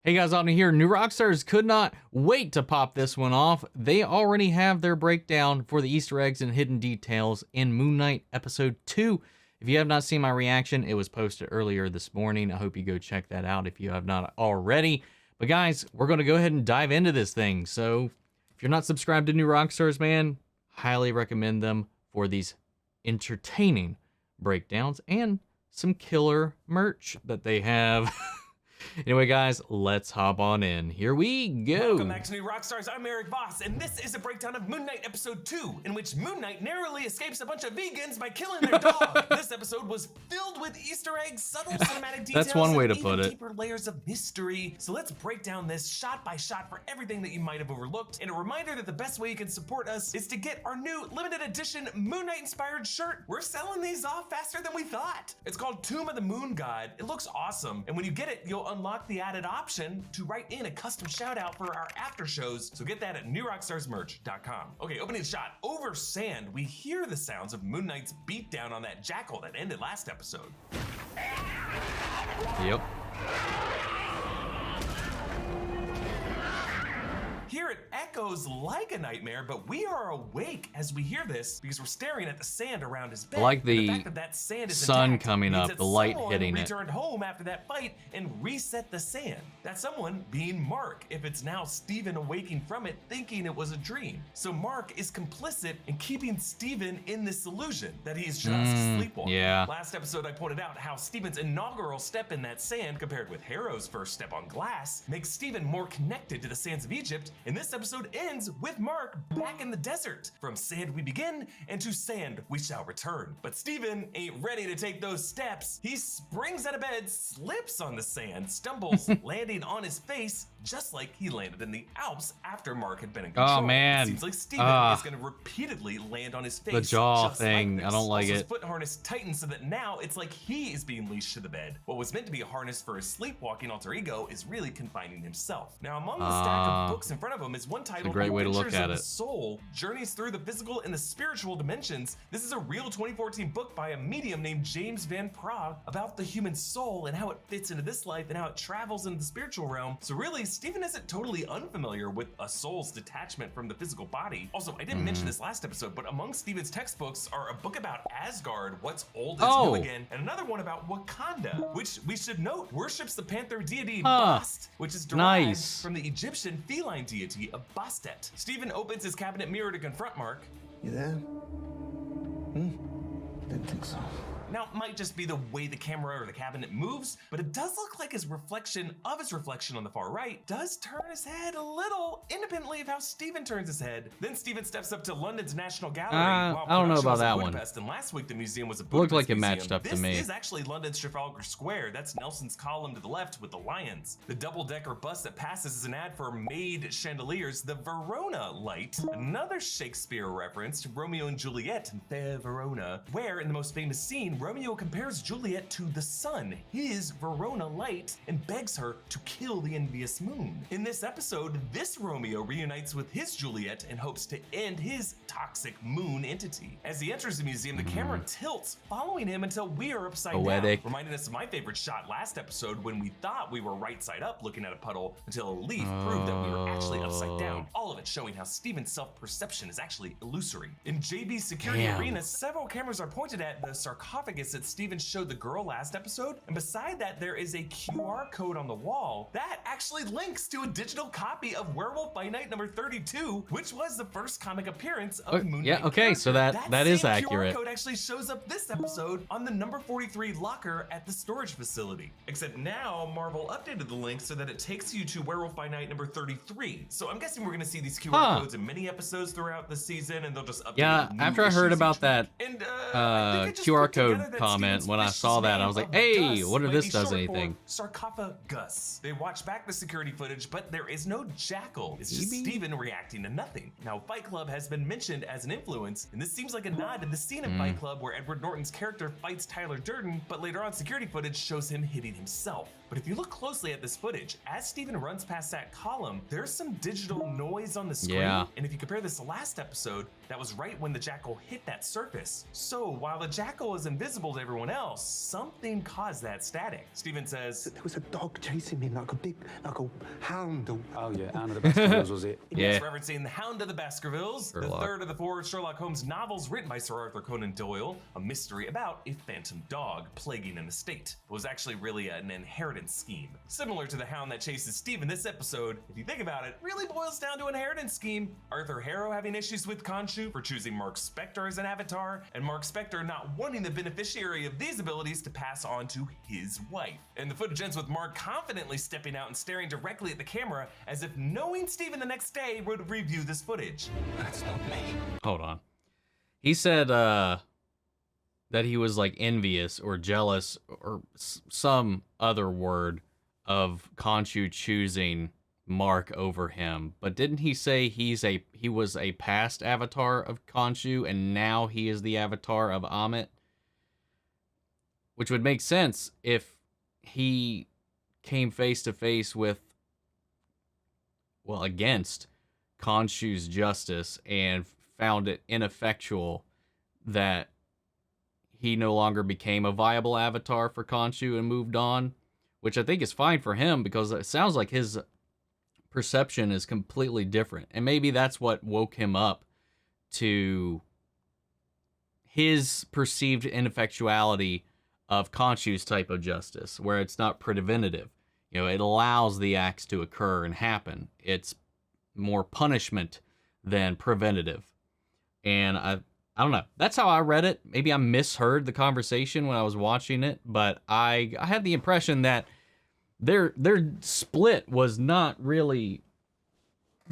Hey guys, on here, New Rockstars could not wait to pop this one off. They already have their breakdown for the Easter eggs and hidden details in Moon Knight Episode 2. If you have not seen my reaction, it was posted earlier this morning. I hope you go check that out if you have not already. But guys, we're going to go ahead and dive into this thing. So if you're not subscribed to New Rockstars, man, highly recommend them for these entertaining breakdowns and some killer merch that they have. Anyway, guys, let's hop on in. Here we go. Welcome back to New Rockstars. I'm Eric Voss, and this is a breakdown of Moon Knight Episode 2, in which Moon Knight narrowly escapes a bunch of vegans by killing their dog. This episode was filled with Easter eggs, subtle cinematic details, That's one way to and put even it. deeper layers of mystery. So let's break down this shot by shot for everything that you might have overlooked. And a reminder that the best way you can support us is to get our new limited edition Moon Knight inspired shirt. We're selling these off faster than we thought. It's called Tomb of the Moon God. It looks awesome, and when you get it, you'll unlock the added option to write in a custom shout out for our after shows. So get that at newrockstarsmerch.com. Okay, opening shot. Over sand, we hear the sounds of Moon Knight's beatdown on that jackal that ended last episode. Yep. Here it echoes like a nightmare, but we are awake as we hear this because we're staring at the sand around his bed. I like And the fact that that sand is sun intact coming means up, that the light someone hitting it. returned home after that fight and reset the sand. That someone being Mark, if it's now Steven awaking from it thinking it was a dream. So Mark is complicit in keeping Steven in this illusion that he is just sleepwalking. yeah. Last episode I pointed out how Steven's inaugural step in that sand compared with Harrow's first step on glass makes Steven more connected to the sands of Egypt, and this episode ends with Mark back in the desert. From sand we begin, and to sand we shall return. But Steven ain't ready to take those steps. He springs out of bed, slips on the sand, stumbles, landing on his face, just like he landed in the Alps after Mark had been in control. Oh, man. It seems like Steven is gonna repeatedly land on his face. The jaw just thing, like I this. don't like Also, his it. foot harness tightens so that now it's like he is being leashed to the bed. What was meant to be a harness for his sleepwalking alter ego is really confining himself. Now, among the stack of books in front of him is one titled great way to look Adventures at of it. the Soul, Journeys Through the Physical and the Spiritual Dimensions. This is a real 2014 book by a medium named James Van Praagh about the human soul and how it fits into this life and how it travels into the spiritual realm. So really, Steven isn't totally unfamiliar with a soul's detachment from the physical body. Also, I didn't mention this last episode, but among Steven's textbooks are a book about Asgard, what's old is new again, and another one about Wakanda, which we should note worships the panther deity Bast, which is derived from the Egyptian feline deity of Bastet. Steven opens his cabinet mirror to confront Mark. You there? Didn't think so. Now, it might just be the way the camera or the cabinet moves, but it does look like his reflection on the far right does turn his head a little independently of how Steven turns his head. Then Steven steps up to London's National Gallery. While I don't know production about was in that one. Budapest, and last week the museum was a Looked Budapest like it museum. matched up to This me. is actually London's Trafalgar Square. That's Nelson's column to the left with the lions. The double-decker bus that passes is an ad for Made chandeliers, the Verona light, another Shakespeare reference to Romeo and Juliet in Fair Verona, where in the most famous scene, Romeo compares Juliet to the sun, his Verona light, and begs her to kill the envious moon. In this episode, this Romeo reunites with his Juliet and hopes to end his toxic moon entity. As he enters the museum, the camera tilts, following him until we are upside Poetic. down, reminding us of my favorite shot last episode when we thought we were right side up looking at a puddle until a leaf proved that we were actually upside down. All of it showing how Steven's self-perception is actually illusory. In JB's security arena, several cameras are pointed at the sarcophagus that Steven showed the girl last episode, and beside that there is a QR code on the wall that actually links to a digital copy of Werewolf by Night number 32, which was the first comic appearance of Moon Knight. Yeah, okay, so character. that is same accurate. QR code actually shows up this episode on the number 43 locker at the storage facility. Except now Marvel updated the link so that it takes you to Werewolf by Night number 33. So I'm guessing we're gonna see these QR codes in many episodes throughout the season, and they'll just update. Yeah, new after I heard issues about each that week. And I think I just QR put together code that comment, Steven's when I fish's saw that, I name was like, of hey, Gus what if might this be does short anything? for Sarcophagus. They watch back the security footage, but there is no jackal. It's just Maybe? Steven reacting to nothing. Now, Fight Club has been mentioned as an influence, and this seems like a nod to the scene in Fight Club where Edward Norton's character fights Tyler Durden, but later on security footage shows him hitting himself. But if you look closely at this footage, as Steven runs past that column, there's some digital noise on the screen. Yeah. And if you compare this to last episode, that was right when the jackal hit that surface. So while the jackal is invisible to everyone else, something caused that static. Steven says, There was a dog chasing me like a hound. Oh yeah, Hound of the Baskervilles was it? Yeah. Yes, referencing The Hound of the Baskervilles, the Sherlock. third of the 4 Sherlock Holmes novels written by Sir Arthur Conan Doyle, a mystery about a phantom dog plaguing an estate. It was actually really an inheritance scheme. Similar to the hound that chases Steven, this episode, if you think about it, really boils down to an inheritance scheme. Arthur Harrow having issues with Khonshu for choosing Mark Spector as an avatar, and Mark Spector not wanting the beneficiary of these abilities to pass on to his wife. And the footage ends with Mark confidently stepping out and staring directly at the camera as if knowing Steven the next day would review this footage. That's not me. Hold on. He said that he was like envious or jealous or some other word of Khonshu choosing Mark over him. But didn't he say he was a past avatar of Khonshu and now he is the avatar of Amit? Which would make sense if he came face to face with, well, against Khonshu's justice and found it ineffectual that he no longer became a viable avatar for Khonshu and moved on, which I think is fine for him because it sounds like his perception is completely different. And maybe that's what woke him up to his perceived ineffectuality of Khonshu's type of justice, where it's not preventative. You know, it allows the acts to occur and happen. It's more punishment than preventative. And I don't know. That's how I read it. Maybe I misheard the conversation when I was watching it, but I had the impression that their split was not really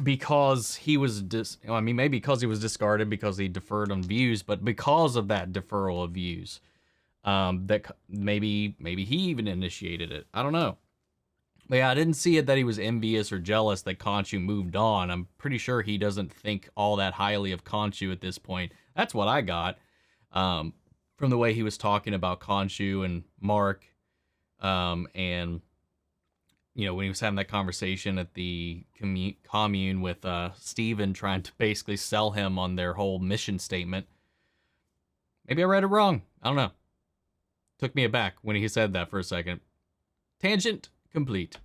because he was maybe because he was discarded because he deferred on views, but because of that deferral of views, that maybe he even initiated it. I don't know. But yeah, I didn't see it that he was envious or jealous that Khonshu moved on. I'm pretty sure he doesn't think all that highly of Khonshu at this point. That's what I got from the way he was talking about Khonshu and Mark, and you know, when he was having that conversation at the commune with Steven trying to basically sell him on their whole mission statement. Maybe I read it wrong. I don't know. Took me aback when he said that for a second. Tangent complete.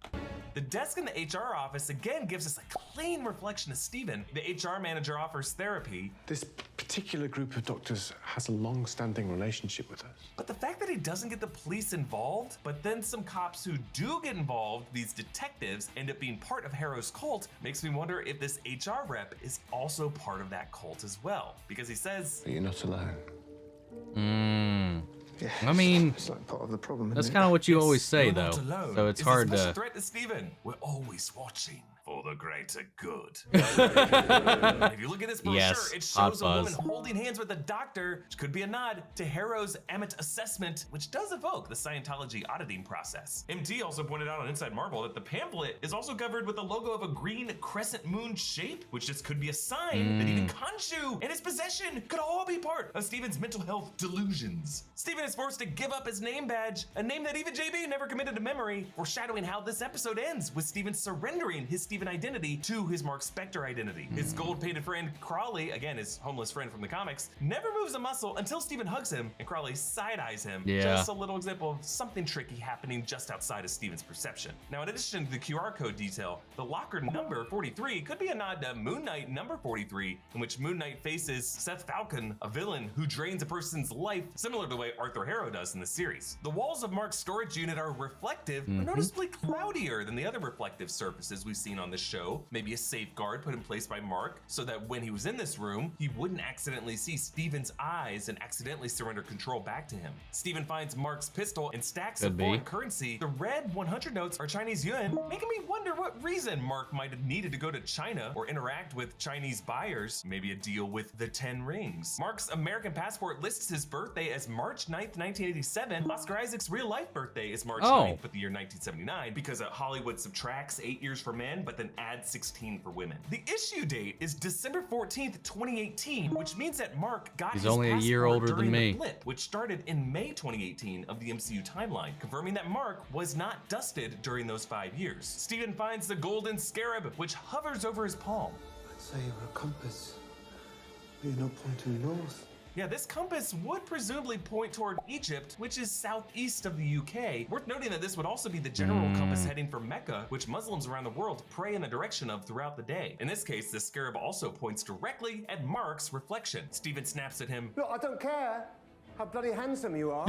The desk in the HR office again gives us a clean reflection of Steven. The HR manager offers therapy, This particular group of doctors has a long-standing relationship with us. but the fact that he doesn't get the police involved, but then some cops who do get involved, these detectives, end up being part of Harrow's cult, makes me wonder if this HR rep is also part of that cult as well. Because he says, But you're not alone. Yeah, I mean, it's like part of the problem. That's isn't kind it? of what you always say, "You're though. not alone." So it's Is hard as much to. a threat to Steven. We're always watching for the greater good. If you look at this brochure, Yes, it hot shows a woman buzz. holding hands with a doctor, which could be a nod to Harrow's Amit assessment, which does evoke the Scientology auditing process. MT also pointed out on Inside Marvel that the pamphlet is also covered with the logo of a green crescent moon shape, which just could be a sign that even Khonshu and his possession could all be part of Steven's mental health delusions. Steven is forced to give up his name badge, a name that even JB never committed to memory, foreshadowing how this episode ends with Steven surrendering his Steven identity to his Mark Spector identity. His gold-painted friend Crawley, again his homeless friend from the comics, never moves a muscle until Steven hugs him and Crawley side-eyes him. Yeah. Just a little example of something tricky happening just outside of Steven's perception. Now, in addition to the QR code detail, the locker number 43 could be a nod to Moon Knight number 43, in which Moon Knight faces Seth Falcon, a villain who drains a person's life, similar to the way Arthur Harrow does in the series. The walls of Mark's storage unit are reflective, but noticeably cloudier than the other reflective surfaces we've seen on this show. Maybe a safeguard put in place by Mark so that when he was in this room, he wouldn't accidentally see Steven's eyes and accidentally surrender control back to him. Steven finds Mark's pistol and stacks Could of be. foreign currency. The red 100 notes are Chinese yuan, making me wonder what reason Mark might have needed to go to China or interact with Chinese buyers. Maybe a deal with the 10 rings. Mark's American passport lists his birthday as March 9th, 1987, Oscar Isaac's real-life birthday is March Oh. 9th, but the year 1979, because Hollywood subtracts 8 years for men, but then adds 16 for women. The issue date is December 14th, 2018, which means that Mark got He's his only a year passport older than during me. the blip, which started in May 2018 of the MCU timeline, confirming that Mark was not dusted during those 5 years. Steven finds the golden scarab, which hovers over his palm. I'd say you're a compass. Be no pointing north. Yeah, this compass would presumably point toward Egypt, which is southeast of the UK. Worth noting that this would also be the general compass heading for Mecca, which Muslims around the world pray in the direction of throughout the day. In this case, the scarab also points directly at Mark's reflection. Steven snaps at him. Look, I don't care how bloody handsome you are.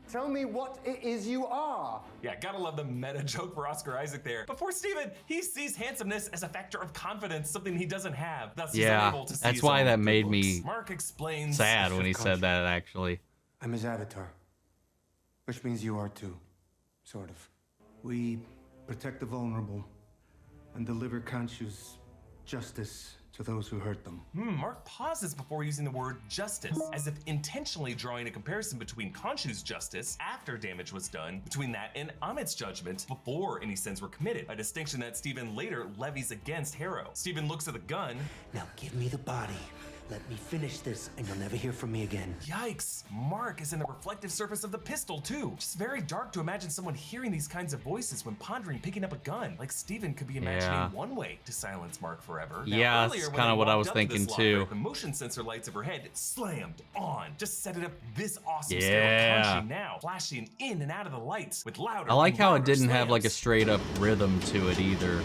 Tell me what it is you are. Yeah, gotta love the meta joke for Oscar Isaac there. But for Steven, he sees handsomeness as a factor of confidence, something he doesn't have. Thus, he's Yeah, unable to see that's his why own that good made looks. me Mark explains. sad when he said that, actually. I'm his avatar, which means you are too, sort of. We protect the vulnerable and deliver conscious justice to those who hurt them. Mark pauses before using the word justice, as if intentionally drawing a comparison between Khonshu's justice after damage was done, between that and Amit's judgment before any sins were committed, a distinction that Steven later levies against Harrow. Steven looks at the gun. Now give me the body. Let me finish this, and you'll never hear from me again. Yikes, Mark is in the reflective surface of the pistol too. Just very dark to imagine someone hearing these kinds of voices when pondering picking up a gun. Like Steven could be imagining Yeah. one way to silence Mark forever. Yeah, that's earlier when kinda they what I walked was up to thinking this too. locker, the motion sensor lights overhead slammed on. Just set it up this awesome Yeah. scale of Khonshu now, flashing in and out of the lights with louder I like and how it louder didn't have like a slams. straight up rhythm to it either.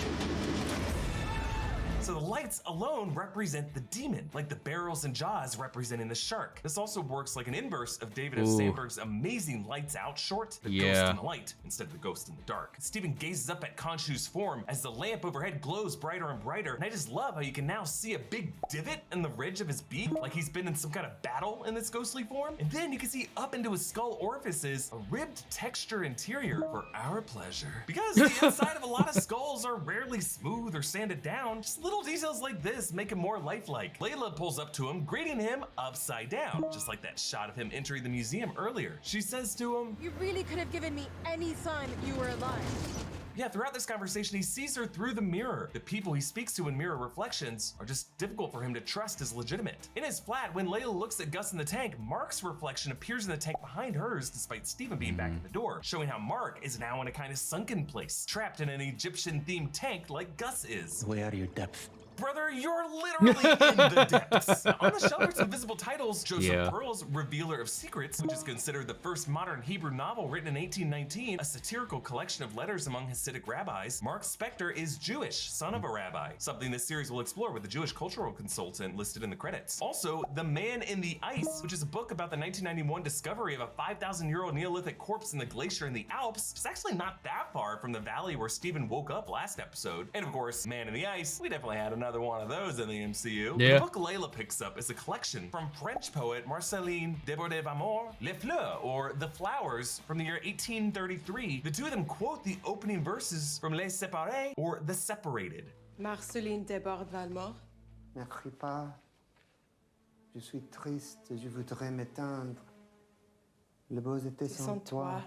So the lights alone represent the demon, like the barrels and jaws representing the shark. This also works like an inverse of David F. Ooh. Sandberg's amazing Lights Out short, the ghost Yeah. in the light instead of the ghost in the dark. Steven gazes up at Khonshu's form as the lamp overhead glows brighter and brighter, and I just love how you can now see a big divot in the ridge of his beak, like he's been in some kind of battle in this ghostly form. And then you can see up into his skull orifices a ribbed texture interior for our pleasure. Because the inside of a lot of skulls are rarely smooth or sanded down, just little details like this make him more lifelike. Layla pulls up to him, greeting him upside down, just like that shot of him entering the museum earlier. She says to him, You really could have given me any sign that you were alive. yeah, throughout this conversation, he sees her through the mirror. The people he speaks to in mirror reflections are just difficult for him to trust as legitimate. In his flat, when Layla looks at Gus in the tank, Mark's reflection appears in the tank behind hers, despite Steven being back at the door, showing how Mark is now in a kind of sunken place, trapped in an Egyptian-themed tank like Gus is. Way out of your depth. Brother, you're literally in the depths. On the shelf are some visible titles. Joseph Yeah. Pearl's Revealer of Secrets, which is considered the first modern Hebrew novel written in 1819, a satirical collection of letters among Hasidic rabbis. Mark Spector is Jewish, son of a rabbi, something this series will explore with the Jewish cultural consultant listed in the credits. Also, The Man in the Ice, which is a book about the 1991 discovery of a 5,000-year-old Neolithic corpse in the glacier in the Alps. It's actually not that far from the valley where Steven woke up last episode. And of course, Man in the Ice, we definitely had another one of those in the MCU. Yeah. The book Layla picks up is a collection from French poet Marceline Debordé-Vamore, Les Fleurs, or The Flowers, from the year 1833. The two of them quote the opening verses from Les Séparés, or The Separated. Marceline Desbordes-Valmore. Ne crie pas. Je suis triste, je voudrais m'éteindre. Le beau été Sans toi,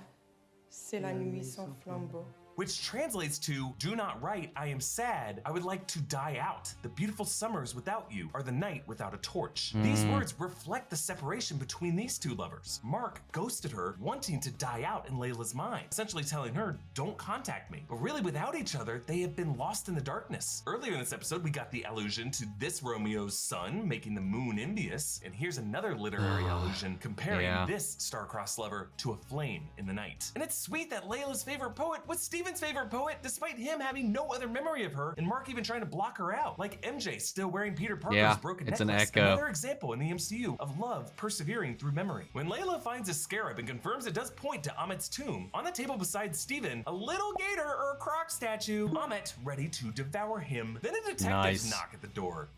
c'est la nuit sans flambeau. Which translates to, do not write, I am sad, I would like to die out. The beautiful summers without you are the night without a torch. These words reflect the separation between these two lovers. Mark ghosted her, wanting to die out in Layla's mind, essentially telling her, don't contact me. But really, without each other, they have been lost in the darkness. Earlier in this episode, we got the allusion to this Romeo's sun, making the moon envious. And here's another literary allusion, comparing this star-crossed lover to a flame in the night. And it's sweet that Layla's favorite poet was Steven's favorite poet, despite him having no other memory of her, and Mark even trying to block her out. Like MJ still wearing Peter Parker's broken it's an necklace. echo. Another example in the MCU of love persevering through memory. When Layla finds a scarab and confirms it does point to Amit's tomb, on the table beside Steven, a little gator or a croc statue, Amit ready to devour him. Then a detective's Nice. knock at the door.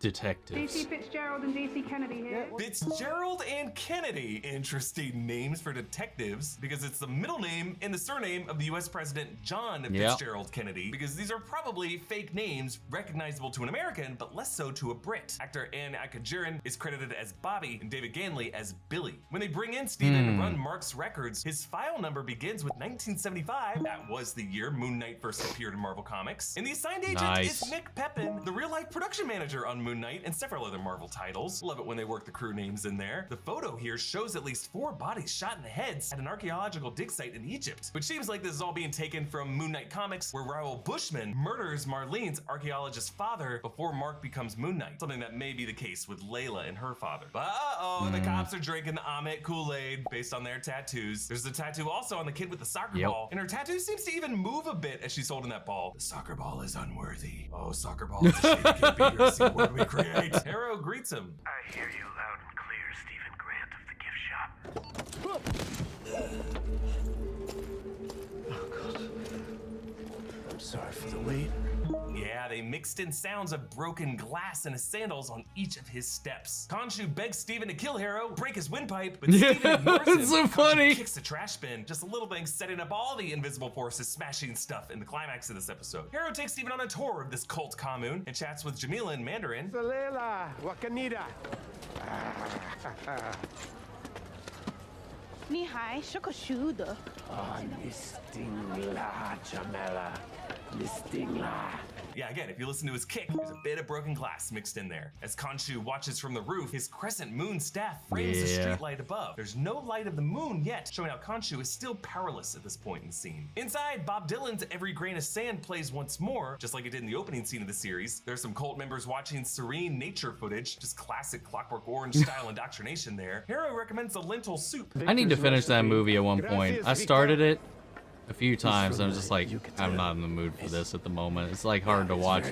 detectives. DC Fitzgerald and DC Kennedy here. Fitzgerald and Kennedy. Interesting names for detectives because it's the middle name and the surname of the US President John Fitzgerald Kennedy, because these are probably fake names recognizable to an American, but less so to a Brit. Actor Ann Akajiran is credited as Bobby and David Ganley as Billy. When they bring in Steven to run Mark's records, his file number begins with 1975. That was the year Moon Knight first appeared in Marvel Comics. And the assigned agent is Nick Pepin, the real-life production manager on Moon Knight and several other Marvel titles. Love it when they work the crew names in there. The photo here shows at least 4 bodies shot in the heads at an archaeological dig site in Egypt, which seems like this is all being taken from Moon Knight comics, where Raoul Bushman murders Marlene's archaeologist father before Mark becomes Moon Knight, something that may be the case with Layla and her father. But the cops are drinking the Amit Kool-Aid based on their tattoos. There's a tattoo also on the kid with the soccer ball, and her tattoo seems to even move a bit as she's holding that ball. The soccer ball is unworthy. Oh, soccer ball is a shame it can't be your C word we create. Harrow greets him. I hear you loud and clear, Stephen Grant of the gift shop. Oh, God. I'm sorry for the wait. Yeah, they mixed in sounds of broken glass in his sandals on each of his steps. Khonshu begs Steven to kill Harrow, break his windpipe, but Steven ignores him. It's so Khonshu funny. kicks the trash bin. Just a little thing setting up all the invisible forces smashing stuff in the climax of this episode. Harrow takes Steven on a tour of this cult commune and chats with Jamila in Mandarin. Salela, Wakanida. Mihai, Shokoshuda. Nistingla, Jamela. Nistingla. Yeah, again, if you listen to his kick, there's a bit of broken glass mixed in there. As Khonshu watches from the roof, his crescent moon staff frames the street light above. There's no light of the moon yet, showing how Khonshu is still powerless at this point in the scene. Inside, Bob Dylan's Every Grain of Sand plays once more, just like it did in the opening scene of the series. There's some cult members watching serene nature footage, just classic Clockwork Orange style indoctrination there. Harrow recommends a lentil soup. I need to finich that movie at one point. I started it a few times and I'm just like, I'm not in the mood for this at the moment. It's like hard to watch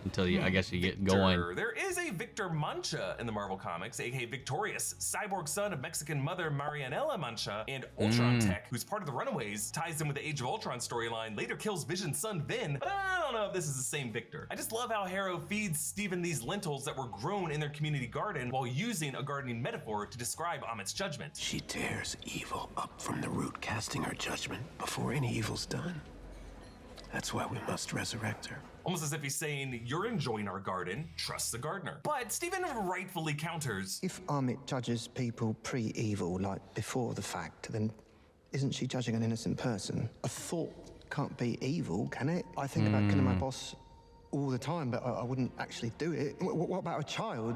until you, I guess, you get going. There is a Victor Mancha in the Marvel Comics, aka Victorious, cyborg son of Mexican mother Marianela Mancha, and Ultron Tech, who's part of the Runaways, ties in with the Age of Ultron storyline, later kills Vision's son Vin, but I don't know if this is the same Victor. I just love how Harrow feeds Steven these lentils that were grown in their community garden while using a gardening metaphor to describe Amit's judgment. She tears evil up from the root, casting her judgment before any evil's done. That's why we must resurrect her. Almost as if he's saying, you're enjoying our garden, trust the gardener. But Steven rightfully counters. If Amit judges people pre-evil, like before the fact, then isn't she judging an innocent person? A thought can't be evil, can it? I think about killing my boss all the time, but I wouldn't actually do it. What about a child?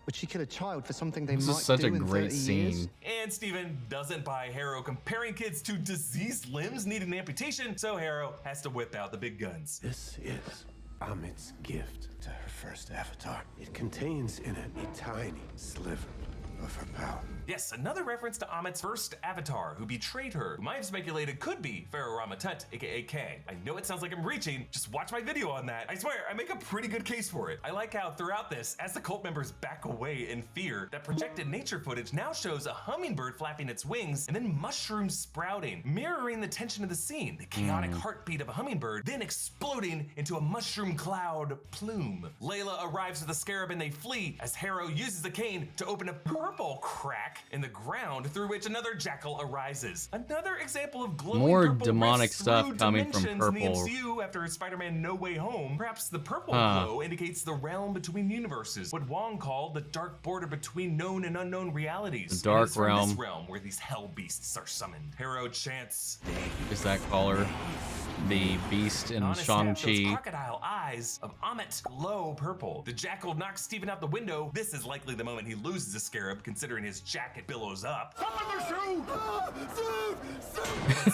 Would she kill a child for something they might do in 30 years? This is such a great scene. And Steven doesn't buy Harrow comparing kids to diseased limbs needing amputation, so Harrow has to whip out the big guns. This is Amit's gift to her first avatar. It contains in it a tiny sliver of her power. Yes, another reference to Amit's first avatar, who betrayed her, whom I have speculated could be Pharaoh Ramatut, aka Kang. I know it sounds like I'm reaching, just watch my video on that. I swear, I make a pretty good case for it. I like how throughout this, as the cult members back away in fear, that projected nature footage now shows a hummingbird flapping its wings and then mushrooms sprouting, mirroring the tension of the scene. The chaotic heartbeat of a hummingbird, then exploding into a mushroom cloud plume. Layla arrives with the scarab and they flee as Harrow uses the cane to open a purple crack in the ground through which another jackal arises. Another example of glowing More purple demonic rifts stuff through coming from dimensions in the purple. MCU after Spider-Man No Way Home. Perhaps the purple glow indicates the realm between universes, what Wong called the dark border between known and unknown realities. The dark And it's from realm. this realm where these hell beasts are summoned. Harrow chants, Is that caller the beast in on his staff, those Shang-Chi? crocodile eyes of Amit glow purple. The jackal knocks Steven out the window. This is likely the moment he loses the scarab, considering his jacket billows up.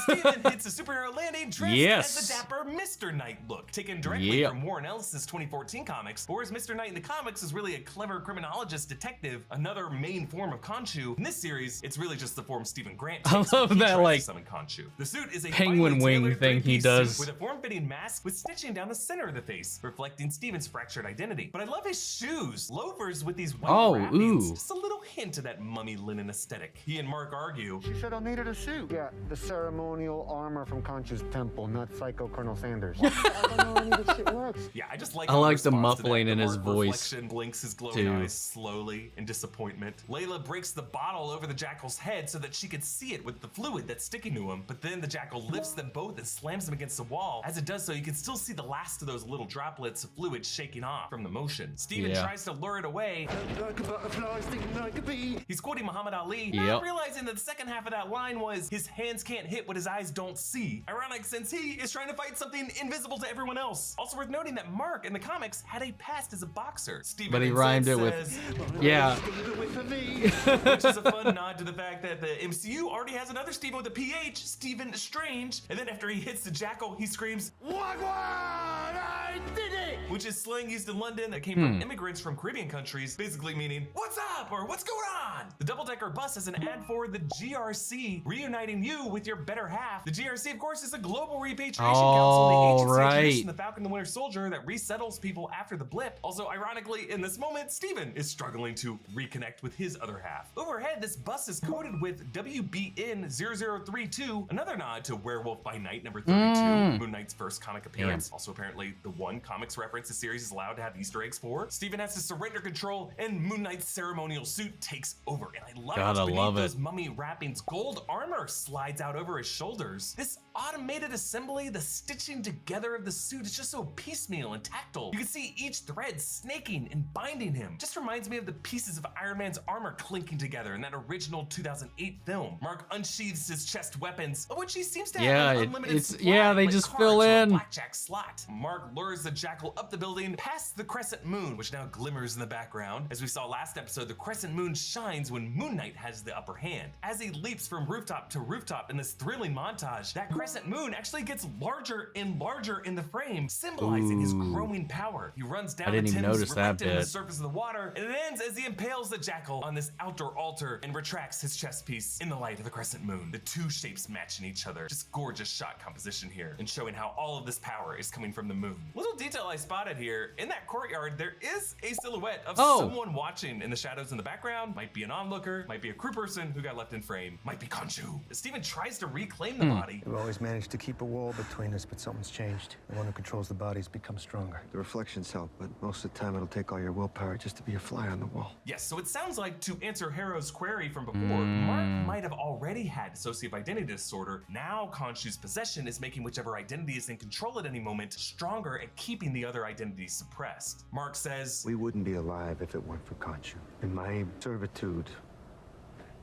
Steven hits a superhero landing dressed as the dapper Mr. Knight look, taken directly from Warren Ellis's 2014 comics. Whereas Mr. Knight in the comics is really a clever criminologist detective, another main form of Khonshu. In this series, it's really just the form Stephen Grant takes I love when he that, tries to like, summon Khonshu. The suit is a penguin finely wing tailored thing he three-piece does. suit with a form-fitting mask with stitching down the center of the face, reflecting Steven's fractured identity. But I love his shoes, loafers with these white wrappings. Just a little hint of that mummy mummy linen aesthetic. He and Mark argue. She said I needed a suit. Yeah, the ceremonial armor from Conchu's temple, not Psycho Colonel Sanders. I don't know any of this shit works. Yeah, I just like I how in like the response to that, muffling the in his Mark voice, reflection blinks his glowing too. eyes slowly in disappointment. Layla breaks the bottle over the Jackal's head so that she could see it with the fluid that's sticking to him, but then the Jackal lifts them both and slams them against the wall. As it does so, you can still see the last of those little droplets of fluid shaking off from the motion. Steven Yeah. tries to lure it away. Like a butterfly, stinging like a bee. He's quoting Muhammad Ali, Yep. not realizing that the second half of that line was, his hands can't hit what his eyes don't see. Ironic, since he is trying to fight something invisible to everyone else. Also worth noting that Mark in the comics had a past as a boxer. Steven But he instead rhymed it with, says, yeah. which is a fun nod to the fact that the MCU already has another Steven with a PH, Stephen Strange, and then after he hits the Jackal, he screams, "Wagwan! I did it!" Which is slang used in London that came from immigrants from Caribbean countries, basically meaning, "What's up?" or "What's going on?" The double-decker bus is an ad for the GRC, reuniting you with your better half. The GRC, of course, is a global repatriation council, the agency introduced in the Falcon and the Winter Soldier that resettles people after the blip. Also, ironically, in this moment, Steven is struggling to reconnect with his other half. Overhead, this bus is coded with WBN 0032, another nod to Werewolf by Night number 32, Moon Knight's first comic appearance. Also, apparently, the one comics reference the series is allowed to have Easter eggs for. Steven has to surrender control, and Moon Knight's ceremonial suit takes over. And I love Gotta how beneath love it. those mummy wrappings, gold armor slides out over his shoulders. This automated assembly, the stitching together of the suit is just so piecemeal and tactile. You can see each thread snaking and binding him. Just reminds me of the pieces of Iron Man's armor clinking together in that original 2008 film. Mark unsheathes his chest weapons, of which he seems to have an unlimited supply, they like just cards fill or a in. blackjack slot. Mark lures the Jackal up the building past the crescent moon, which now glimmers in the background. As we saw last episode, the crescent moon shines when Moon Knight has the upper hand. As he leaps from rooftop to rooftop in this thrilling montage, that crescent moon actually gets larger and larger in the frame, symbolizing his growing power. He runs down I didn't the even Thames, notice that reflected in the bit. surface of the water, and it ends as he impales the Jackal on this outdoor altar and retracts his chest piece in the light of the crescent moon. The two shapes matching each other. Just gorgeous shot composition here, and showing how all of this power is coming from the moon. Little detail I spotted here, in that courtyard, there is a silhouette of someone watching in the shadows in the background. Might be an onlooker, might be a crew person who got left in frame, might be Khonshu. Steven tries to reclaim the body. We've always managed to keep a wall between us, but something's changed. The one who controls the body's become stronger. The reflections help, but most of the time it'll take all your willpower just to be a fly on the wall. Yes, so it sounds like, to answer Harrow's query from before, Mark might have already had dissociative identity disorder. Now Khonshu's possession is making whichever identity is in control at any moment stronger at keeping the other identities suppressed. Mark says, We wouldn't be alive if it weren't for Khonshu. And my servitude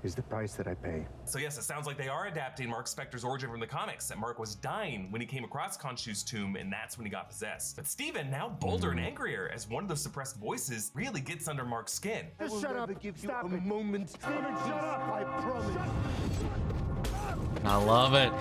is the price that I pay. so yes, it sounds like they are adapting Mark Spector's origin from the comics, that Mark was dying when he came across Khonshu's tomb, and that's when he got possessed. But Steven, now bolder and angrier, as one of those suppressed voices really gets under Mark's skin. Just shut up. Stop it. Moment. Steven, shut up. I promise. I love it.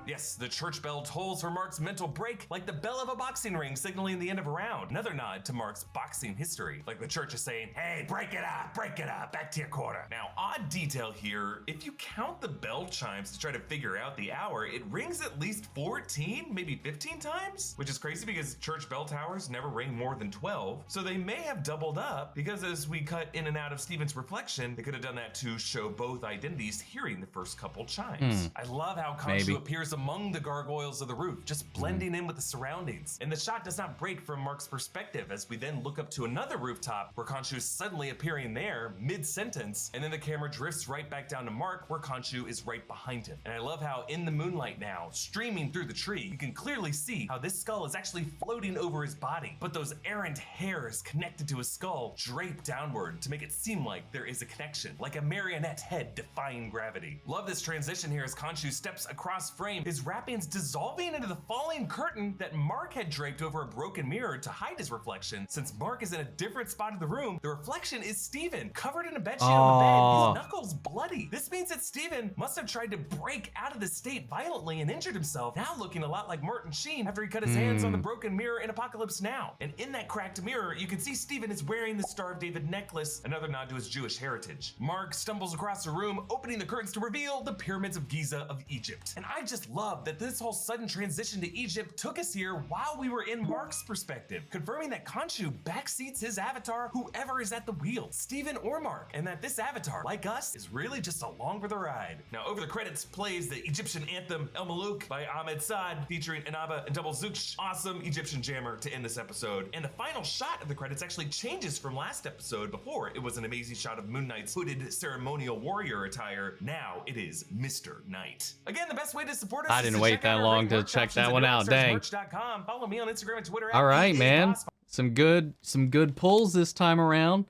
Yes, the church bell tolls for Mark's mental break like the bell of a boxing ring signaling the end of a round. Another nod to Mark's boxing history. Like the church is saying, hey, break it up, back to your quarter. Now, odd detail here, if you count the bell chimes to try to figure out the hour, it rings at least 14, maybe 15 times, which is crazy because church bell towers never ring more than 12. So they may have doubled up because as we cut in and out of Steven's reflection, they could have done that to show both identities hearing the first couple chimes. I love how Khonshu appears among the gargoyles of the roof, just blending in with the surroundings. And the shot does not break from Mark's perspective as we then look up to another rooftop where Khonshu is suddenly appearing there mid-sentence, and then the camera drifts right back down to Mark where Khonshu is right behind him. And I love how in the moonlight now, streaming through the tree, you can clearly see how this skull is actually floating over his body, but those errant hairs connected to his skull drape downward to make it seem like there is a connection, like a marionette head defying gravity. Love this transition here as Khonshu steps across frame, his wrappings dissolving into the falling curtain that Mark had draped over a broken mirror to hide his reflection. Since Mark is in a different spot of the room, the reflection is Steven, covered in a bedsheet on the bed, his knuckles bloody. This means that Steven must have tried to break out of the state violently and injured himself, now looking a lot like Martin Sheen after he cut his hands on the broken mirror in Apocalypse Now. And in that cracked mirror, you can see Steven is wearing the Star of David necklace, another nod to his Jewish heritage. Mark stumbles across the room, opening the curtains to reveal the pyramids of Giza of Egypt. And I just love that this whole sudden transition to Egypt took us here while we were in Mark's perspective, confirming that Khonshu backseats his avatar, whoever is at the wheel, Steven or Mark, and that this avatar, like us, is really just along for the ride. Now, over the credits plays the Egyptian anthem El Malouk by Ahmed Saad, featuring Inaba and Double Zooksh. Awesome Egyptian jammer to end this episode. And the final shot of the credits actually changes from last episode. Before, it was an amazing shot of Moon Knight's hooded ceremonial warrior attire. Now it is Mr. Knight. Again, the best way to support us I is didn't to wait check that out our long great to merch check options that at one out. Dang. NewYorkStarsMerch.com. Follow me on Instagram and Twitter. All right, @EA man. Boss. Some good pulls this time around.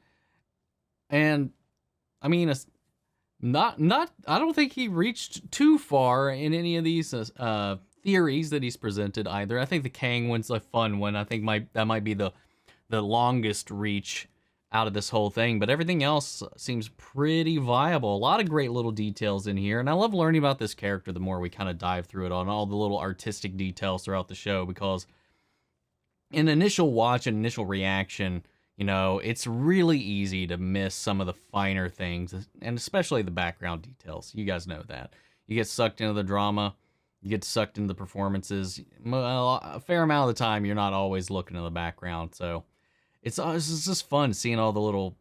And I mean, it's not I don't think he reached too far in any of these theories that he's presented either. I think the Kang one's a fun one. I think that might be the longest reach out of this whole thing, but everything else seems pretty viable. A lot of great little details in here, and I love learning about this character the more we kind of dive through it on all the little artistic details throughout the show, because in initial watch and initial reaction, you know, it's really easy to miss some of the finer things, and especially the background details. You guys know that. You get sucked into the drama, you get sucked into the performances. A fair amount of the time, you're not always looking in the background, so it's just fun seeing all the little,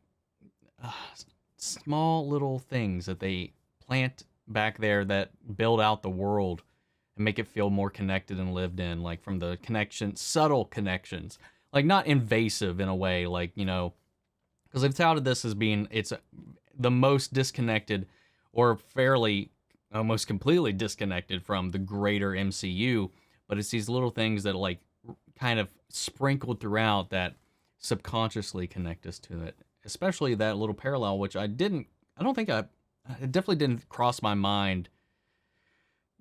small little things that they plant back there that build out the world and make it feel more connected and lived in, like from the subtle connections. Like, not invasive in a way, like, you know, because I've touted this as being, it's the most disconnected, or fairly almost completely disconnected from the greater MCU, but it's these little things that, like, kind of sprinkled throughout that subconsciously connect us to it. Especially that little parallel, which it definitely didn't cross my mind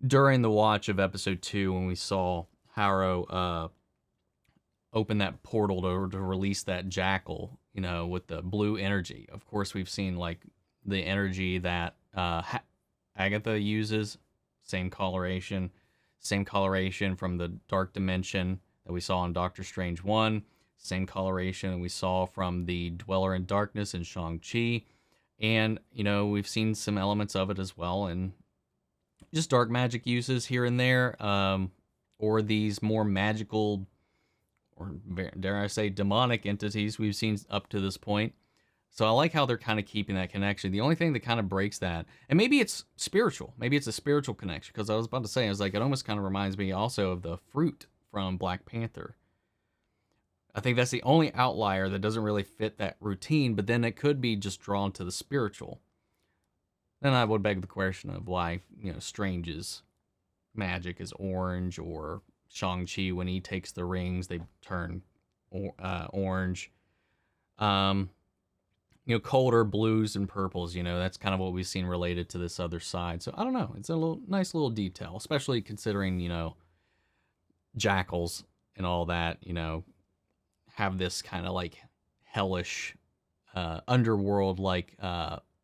during the watch of episode 2 when we saw Harrow open that portal to release that jackal, you know, with the blue energy. Of course, we've seen, like, the energy that Agatha uses, same coloration from the Dark Dimension that we saw in Doctor Strange 1, same coloration we saw from the Dweller in Darkness in Shang-Chi, and, you know, we've seen some elements of it as well in just dark magic uses here and there, or these more magical, or dare I say demonic entities we've seen up to this point. So I like how they're kind of keeping that connection. The only thing that kind of breaks that, and maybe it's spiritual, maybe it's a spiritual connection, because I was about to say, I was like, it almost kind of reminds me also of the fruit from Black Panther. I think that's the only outlier that doesn't really fit that routine, but then it could be just drawn to the spiritual. Then I would beg the question of why, you know, Strange's magic is orange, or Shang-Chi, when he takes the rings, they turn orange. You know, colder blues and purples, you know, that's kind of what we've seen related to this other side. So I don't know, it's a nice little detail, especially considering, you know, jackals and all that, you know, have this kind of like hellish underworld like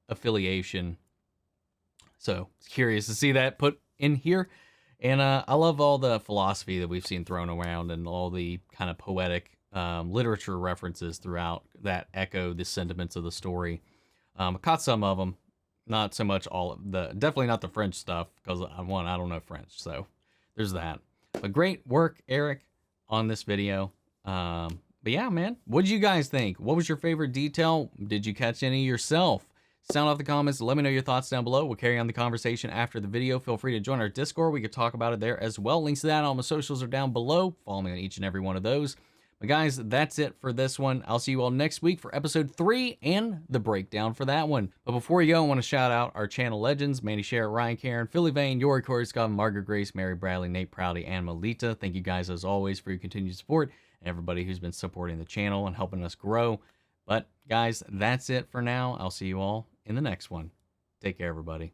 affiliation. So curious to see that put in here. And I love all the philosophy that we've seen thrown around, and all the kind of poetic literature references throughout that echo the sentiments of the story. I caught some of them, not so much all of the, definitely not the French stuff, because I don't know French, so there's that. But great work, Eric, on this video. But yeah, man, what did you guys think? What was your favorite detail? Did you catch any yourself? Sound off the comments. Let me know your thoughts down below. We'll carry on the conversation after the video. Feel free to join our Discord. We could talk about it there as well. Links to that on all my socials are down below. Follow me on each and every one of those. But guys, that's it for this one. I'll see you all next week for episode 3 and the breakdown for that one. But before we go, I want to shout out our channel legends: Mandy Sherritt, Ryan Karen, Philly Vane, Yori Corey Scott, Margaret Grace, Mary Bradley, Nate Prouty, and Melita. Thank you guys as always for your continued support, and everybody who's been supporting the channel and helping us grow. But guys, that's it for now. I'll see you all in the next one. Take care, everybody.